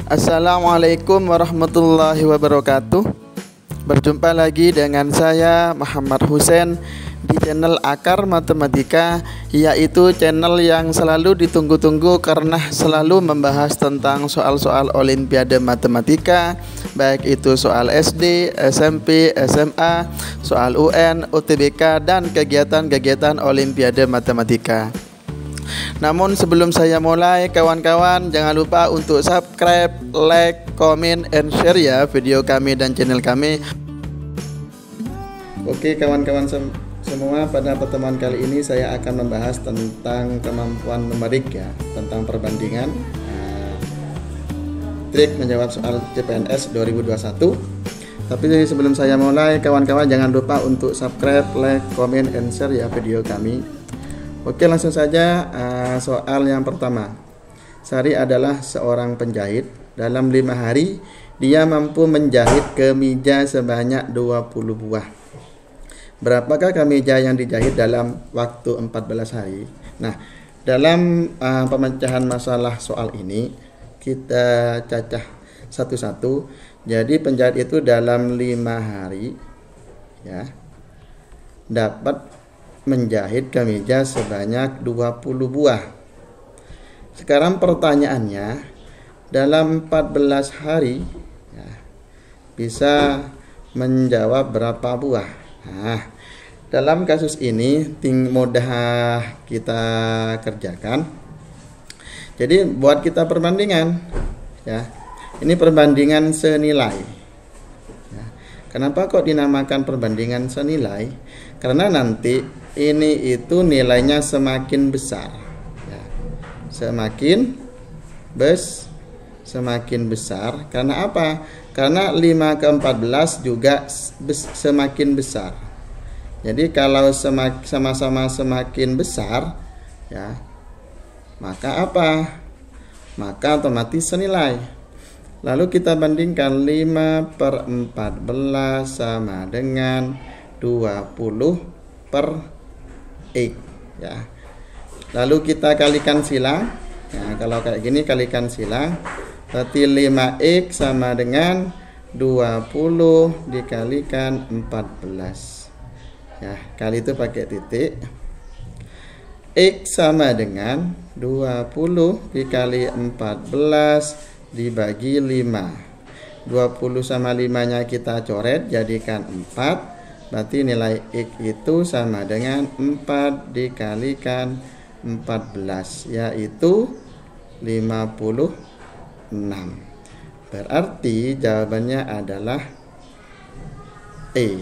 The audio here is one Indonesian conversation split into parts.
Assalamualaikum warahmatullahi wabarakatuh. Berjumpa lagi dengan saya Muhammad Husain di channel Akar Matematika, yaitu channel yang selalu ditunggu-tunggu karena selalu membahas tentang soal-soal Olimpiade Matematika, baik itu soal SD, SMP, SMA, soal UN, UTBK, dan kegiatan-kegiatan Olimpiade Matematika. Namun sebelum saya mulai, kawan-kawan jangan lupa untuk subscribe, like, comment, and share ya video kami dan channel kami. Oke kawan-kawan semua, pada pertemuan kali ini saya akan membahas tentang kemampuan numerik ya, tentang perbandingan, trik menjawab soal CPNS 2021. Tapi sebelum saya mulai, kawan-kawan jangan lupa untuk subscribe, like, comment, and share ya video kami. Oke, langsung saja. Soal yang pertama. Sari adalah seorang penjahit. Dalam 5 hari dia mampu menjahit kemeja sebanyak 20 buah. Berapakah kemeja yang dijahit dalam waktu 14 hari? Nah, dalam pemecahan masalah soal ini kita cacah satu-satu. Jadi penjahit itu dalam 5 hari ya dapat menjahit kemeja sebanyak 20 buah. Sekarang pertanyaannya, dalam 14 hari ya, bisa menjawab berapa buah? Nah, dalam kasus ini mudah kita kerjakan. Jadi buat kita perbandingan ya. Ini perbandingan senilai. Ya. Kenapa kok dinamakan perbandingan senilai? Karena nanti ini itu nilainya semakin besar ya. Semakin besar. Karena apa? Karena 5 ke 14 juga semakin besar. Jadi kalau sama-sama semakin besar ya, maka apa? Maka otomatis senilai. Lalu kita bandingkan 5 per 14 sama dengan 20 per X ya. Lalu kita kalikan silang ya, kalau kayak gini kalikan silang, berarti 5X sama dengan 20 dikalikan 14 ya, kali itu pakai titik. X sama dengan 20 dikali 14 dibagi 5. 20 sama 5 nya kita coret jadikan 4. Berarti nilai X itu sama dengan 4 dikalikan 14, yaitu 56. Berarti jawabannya adalah E.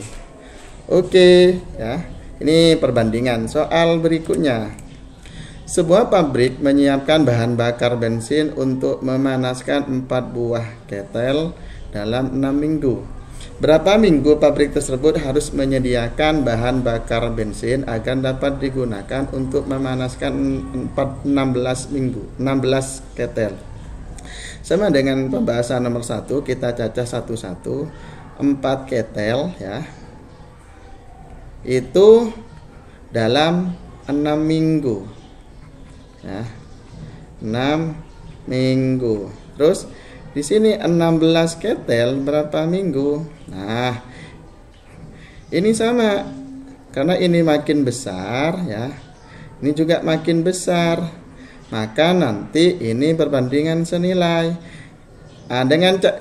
Oke ya. Ini perbandingan. Soal berikutnya. Sebuah pabrik menyiapkan bahan bakar bensin untuk memanaskan 4 buah ketel dalam 6 minggu. Berapa minggu pabrik tersebut harus menyediakan bahan bakar bensin agar dapat digunakan untuk memanaskan 16 ketel? Sama dengan pembahasan nomor 1, kita cacah satu-satu. 4 ketel ya, itu dalam 6 minggu ya, 6 minggu. Terus di sini 16 ketel berapa minggu? Nah, ini sama. Karena ini makin besar ya. Ini juga makin besar. Maka nanti ini perbandingan senilai. Nah,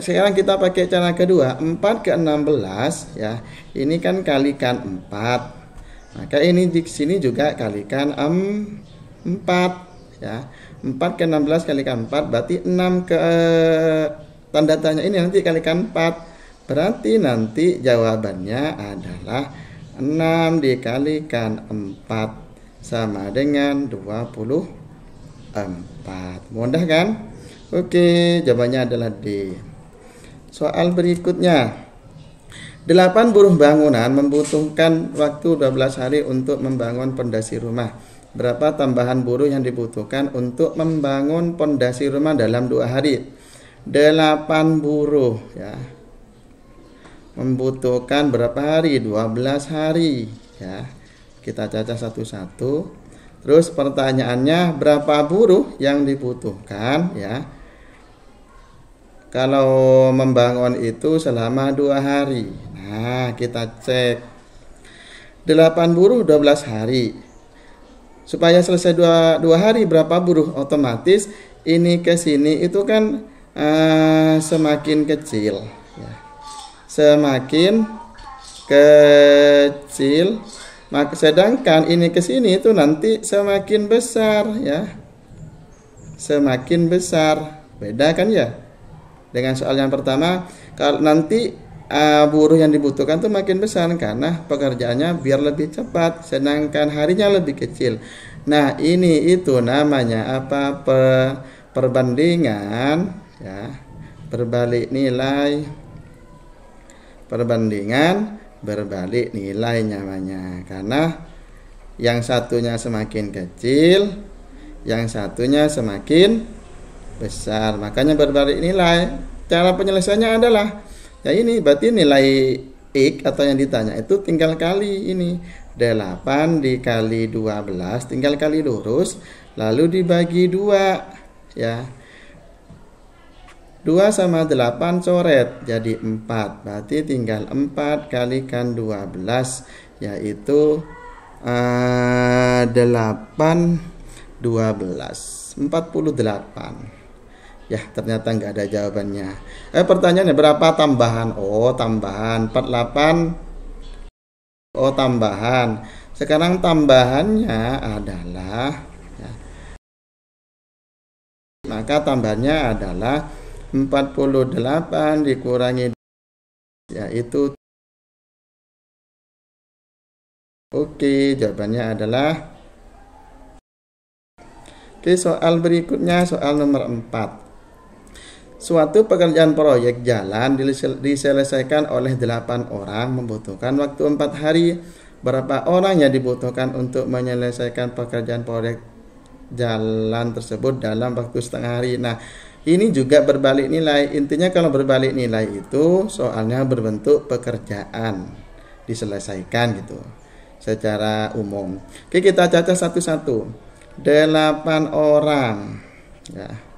sekarang kita pakai cara kedua, 4 ke 16 ya. Ini kan kalikan 4. Maka ini di sini juga kalikan 4 ya. 4 ke 16 kalikan 4 berarti 6 ke tanda tanya ini nanti kalikan 4. Berarti nanti jawabannya adalah 6 dikalikan 4 sama dengan 24. Mudah kan? Oke, jawabannya adalah D. Soal berikutnya. 8 buruh bangunan membutuhkan waktu 12 hari untuk membangun pondasi rumah. Berapa tambahan buruh yang dibutuhkan untuk membangun pondasi rumah dalam 2 hari? 8 buruh ya. Membutuhkan berapa hari? 12 hari ya. Kita cacah satu-satu. Terus pertanyaannya berapa buruh yang dibutuhkan ya? kalau membangun itu selama 2 hari. Nah, kita cek 8 buruh 12 hari. Supaya selesai 2 hari berapa buruh, otomatis ini ke sini itu kan semakin kecil ya. Semakin kecil, maka sedangkan ini ke sini itu nanti semakin besar ya. Semakin besar. Beda kan ya? Dengan soal yang pertama, kalau nanti buruh yang dibutuhkan tuh makin besar karena pekerjaannya biar lebih cepat, sedangkan harinya lebih kecil. Nah, ini itu namanya apa? Perbandingan ya. Berbalik nilai. Perbandingan berbalik nilai namanya. Karena yang satunya semakin kecil, yang satunya semakin besar. Makanya berbalik nilai. Cara penyelesaiannya adalah ya ini, berarti nilai X atau yang ditanya itu tinggal kali ini 8 dikali 12, tinggal kali lurus lalu dibagi 2 ya. 2 sama 8 coret jadi 4, berarti tinggal 4 kalikan 12 yaitu 8 12 48. Ya, ternyata nggak ada jawabannya. Pertanyaannya berapa tambahan? Oh, tambahan 48. Oh, tambahan. Sekarang tambahannya adalah ya, maka tambahannya adalah 48 dikurangi yaitu. Oke, jawabannya adalah. Oke, soal berikutnya soal nomor 4. Suatu pekerjaan proyek jalan diselesaikan oleh 8 orang membutuhkan waktu 4 hari. Berapa orang yang dibutuhkan untuk menyelesaikan pekerjaan proyek jalan tersebut dalam waktu setengah hari? Nah, ini juga berbalik nilai. Intinya kalau berbalik nilai itu soalnya berbentuk pekerjaan diselesaikan gitu secara umum. Oke, kita catat satu-satu. 8 orang ya,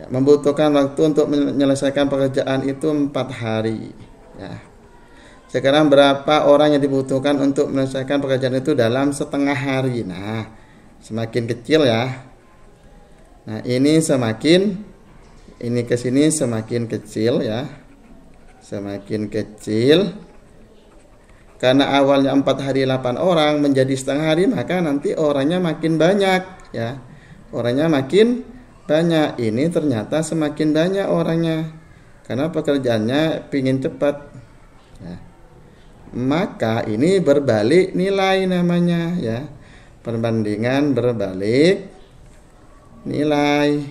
membutuhkan waktu untuk menyelesaikan pekerjaan itu 4 hari ya. Sekarang berapa orang yang dibutuhkan untuk menyelesaikan pekerjaan itu dalam setengah hari? Nah, semakin kecil ya. Nah, ini ke sini semakin kecil ya. Semakin kecil. Karena awalnya 4 hari 8 orang menjadi setengah hari, maka nanti orangnya makin banyak ya. Orangnya makin banyak. Ini ternyata semakin banyak orangnya karena pekerjaannya pingin cepat ya. Maka ini berbalik nilai namanya ya. Perbandingan berbalik nilai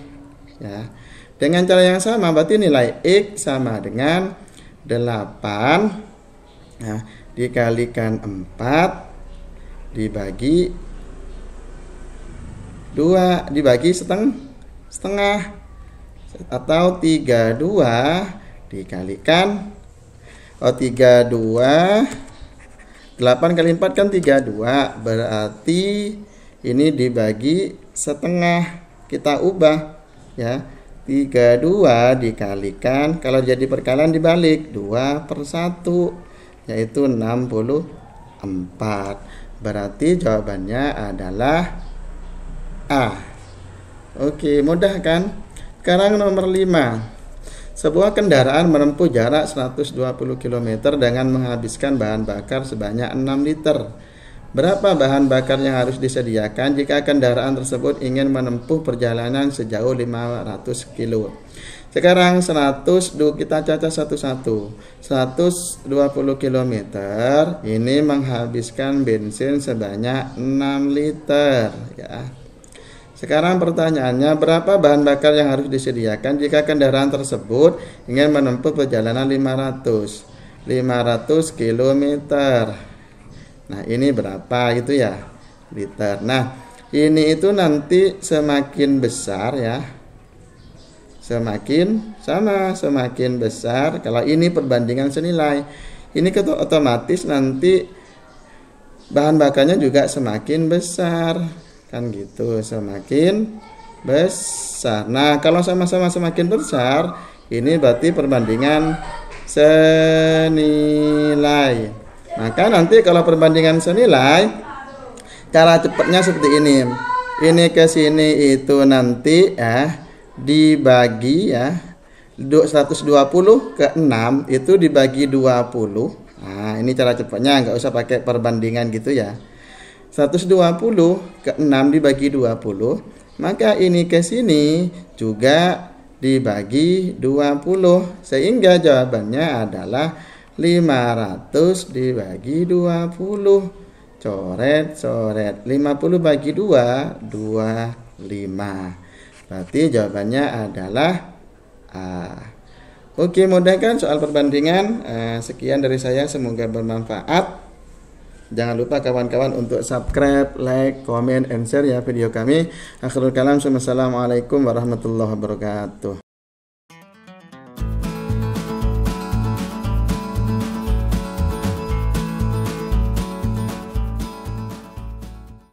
ya. Dengan cara yang sama berarti nilai X sama dengan 8 nah, dikalikan 4 dibagi 2 dibagi setengah atau 32 dikalikan 8 kali 4 kan 32, berarti ini dibagi setengah, kita ubah ya. 32 dikalikan, kalau jadi perkalian dibalik 2/1 yaitu 64. Berarti jawabannya adalah A. Oke, mudah kan? Sekarang nomor 5. Sebuah kendaraan menempuh jarak 120 km dengan menghabiskan bahan bakar sebanyak 6 liter. Berapa bahan bakar yang harus disediakan jika kendaraan tersebut ingin menempuh perjalanan sejauh 500 km? Sekarang kita cacat satu-satu. 120 km ini menghabiskan bensin sebanyak 6 liter ya. Sekarang pertanyaannya, berapa bahan bakar yang harus disediakan jika kendaraan tersebut ingin menempuh perjalanan 500 km. Nah, ini berapa itu ya? Liter. Nah, ini itu nanti semakin besar ya. Semakin besar. Kalau ini perbandingan senilai, ini otomatis nanti bahan bakarnya juga semakin besar. Kan gitu, semakin besar. Nah, kalau sama-sama semakin besar, ini berarti perbandingan senilai. Maka nanti kalau perbandingan senilai, cara cepatnya seperti ini. Ini ke sini itu nanti dibagi 120 ke 6 itu dibagi 20. Nah, ini cara cepatnya, nggak usah pakai perbandingan gitu ya. 120 ke 6 dibagi 20, maka ini ke sini juga dibagi 20, sehingga jawabannya adalah 500 dibagi 20. Coret 50 bagi 2 25. Berarti jawabannya adalah A. Oke, mudah kan soal perbandingan. Sekian dari saya, semoga bermanfaat. Jangan lupa kawan-kawan untuk subscribe, like, comment, and share ya video kami. Akhirul kalam, wassalamualaikum warahmatullahi wabarakatuh.